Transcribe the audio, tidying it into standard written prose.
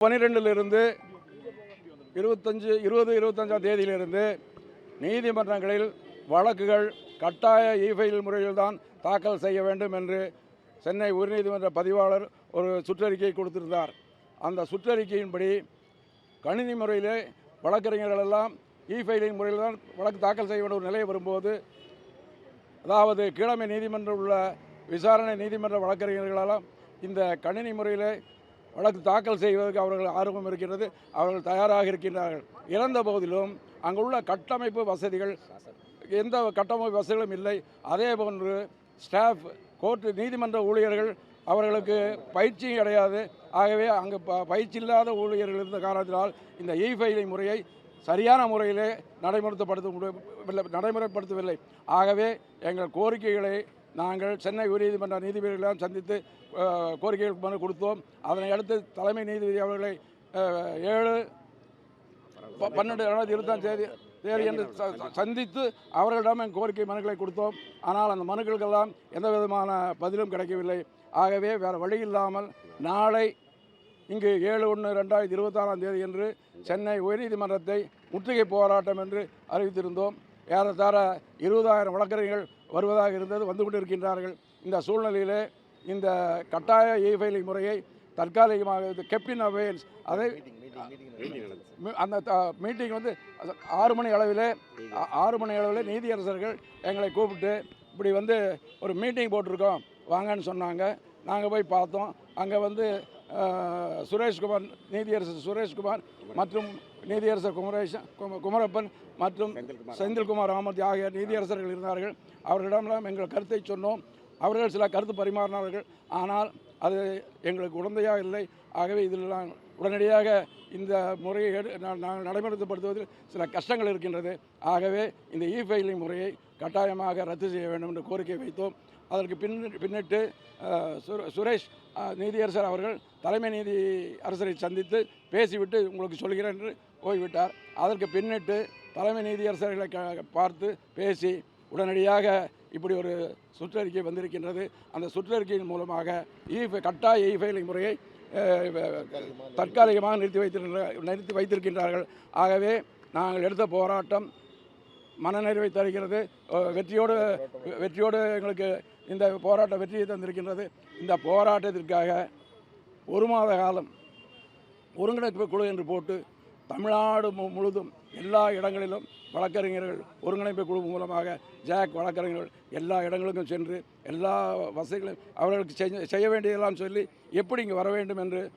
12 25 தேதியிலிருந்து நீதிமன்றங்களில் வழக்குகள் கட்டாய இ-ஃபைல் முறையில்தான் தாக்கல் செய்ய வேண்டும் என்று சென்னை உயர்நீதிமன்ற பதிவாளர் ஒரு சுற்றறிக்கை கொடுத்திருந்தார். அந்த சுற்றறிக்கையின்படி கணினி முறையிலே வழக்கறிஞர்கள் எல்லாம் இ-ஃபைலிங் முறையில் தான் வழக்கு தாக்கல் செய்ய வேண்டிய ஒரு நிலை வரும்போது, அதாவது கீழமை நீதிமன்றம் உள்ள விசாரணை நீதிமன்ற வழக்கறிஞர்களெல்லாம் இந்த கணினி முறையிலே வழக்கு தாக்கல் செய்வதற்கு அவர்கள் ஆர்வம் இருக்கிறது, அவர்கள் தயாராக இருக்கின்றார்கள். இறந்த போதிலும் அங்குள்ள கட்டமைப்பு வசதிகள் எந்த கட்டமைப்பு வசதிகளும் இல்லை. அதே போன்று ஸ்டாஃப் கோர்ட்டு நீதிமன்ற ஊழியர்கள் அவர்களுக்கு பயிற்சியும் கிடையாது. ஆகவே அங்கு பயிற்சி இல்லாத ஊழியர்கள் இருந்த காரணத்தினால் இந்த இ-ஃபைலிங் முறையை சரியான முறையிலே நடைமுறைப்படுத்தவில்லை. ஆகவே எங்கள் கோரிக்கைகளை நாங்கள் சென்னை உயர்நீதிமன்ற நீதிபதிகளெல்லாம் சந்தித்து கோரிக்கைகள் மனு கொடுத்தோம். அதனை அடுத்து தலைமை நீதிபதி அவர்களை 7/12/2025 தேதி என்று சந்தித்து அவர்களிடம் கோரிக்கை மனுக்களை கொடுத்தோம். ஆனால் அந்த மனுக்களுக்கெல்லாம் எந்த விதமான பதிலும் கிடைக்கவில்லை. ஆகவே வேறு வழி இல்லாமல் நாளை இங்கு 7/1/2026 தேதி என்று சென்னை உயர்நீதிமன்றத்தை முற்றுகை போராட்டம் என்று அறிவித்திருந்தோம். ஏறத்தாழ 20,000 வழக்கறிஞர்கள் வருவதாக இருந்தது, வந்து கொண்டிருக்கின்றார்கள். இந்த சூழ்நிலையிலே இந்த கட்டாய இ-ஃபைலிங் முறையை தற்காலிகமாக கெப்டின் அவேன்ஸ் அதை அந்த மீட்டிங் வந்து 6 மணி அளவில் நீதியரசர்கள் எங்களை கூப்பிட்டு இப்படி வந்து ஒரு மீட்டிங் போட்டிருக்கோம் வாங்கன்னு சொன்னாங்க. நாங்கள் போய் பார்த்தோம். அங்கே வந்து சுரேஷ்குமார், நீதியரசர் சுரேஷ்குமார் மற்றும் நீதியரசர் குமரப்பன் மற்றும் செந்தில்குமார் அகமது ஆகிய நீதியரசர்கள் இருந்தார்கள். அவர்களிடம் எங்கள் கருத்தை சொன்னோம். அவர்கள் சில கருத்து பரிமாறினார்கள். ஆனால் அது எங்களுக்கு உடந்தையாக இல்லை. ஆகவே இதில் உடனடியாக இந்த முறையை நாங்கள் நடைமுறைப்படுத்துவதில் சில கஷ்டங்கள் இருக்கின்றது. ஆகவே இந்த இ-ஃபைலிங் முறையை கட்டாயமாக ரத்து செய்ய வேண்டும் என்று கோரிக்கை வைத்தோம். அதற்கு பின்னிட்டு சுரேஷ் நீதியரசர் அவர்கள் தலைமை நீதி அரசரை சந்தித்து பேசிவிட்டு உங்களுக்கு சொல்கிறேன் என்று போய்விட்டார். அதற்கு பின்னிட்டு தலைமை நீதியரசர்களை பார்த்து பேசி உடனடியாக இப்படி ஒரு சுற்றறிக்கை வந்திருக்கின்றது. அந்த சுற்றறிக்கையின் மூலமாக கட்டாய இ-ஃபைலிங் முறையை தற்காலிகமாக நிறுத்தி வைத்திருக்கின்றார்கள். ஆகவே நாங்கள் எடுத்த போராட்டம் மனநிறைவை தருகிறது. வெற்றியோடு எங்களுக்கு இந்த போராட்டம் வெற்றியை தந்திருக்கின்றது. இந்த போராட்டத்திற்காக 1 மாத காலம் ஒருங்கிணைப்பு குழு என்று போட்டு தமிழ்நாடு முழுதும் எல்லா இடங்களிலும் வழக்கறிஞர்கள் ஒருங்கிணைப்பு குழு மூலமாக ஜாக் வழக்கறிஞர்கள் எல்லா இடங்களுக்கும் சென்று எல்லா வசதிகளையும் அவர்களுக்கு செய்ய வேண்டியதெல்லாம் சொல்லி எப்படி இங்கே வர வேண்டும் என்று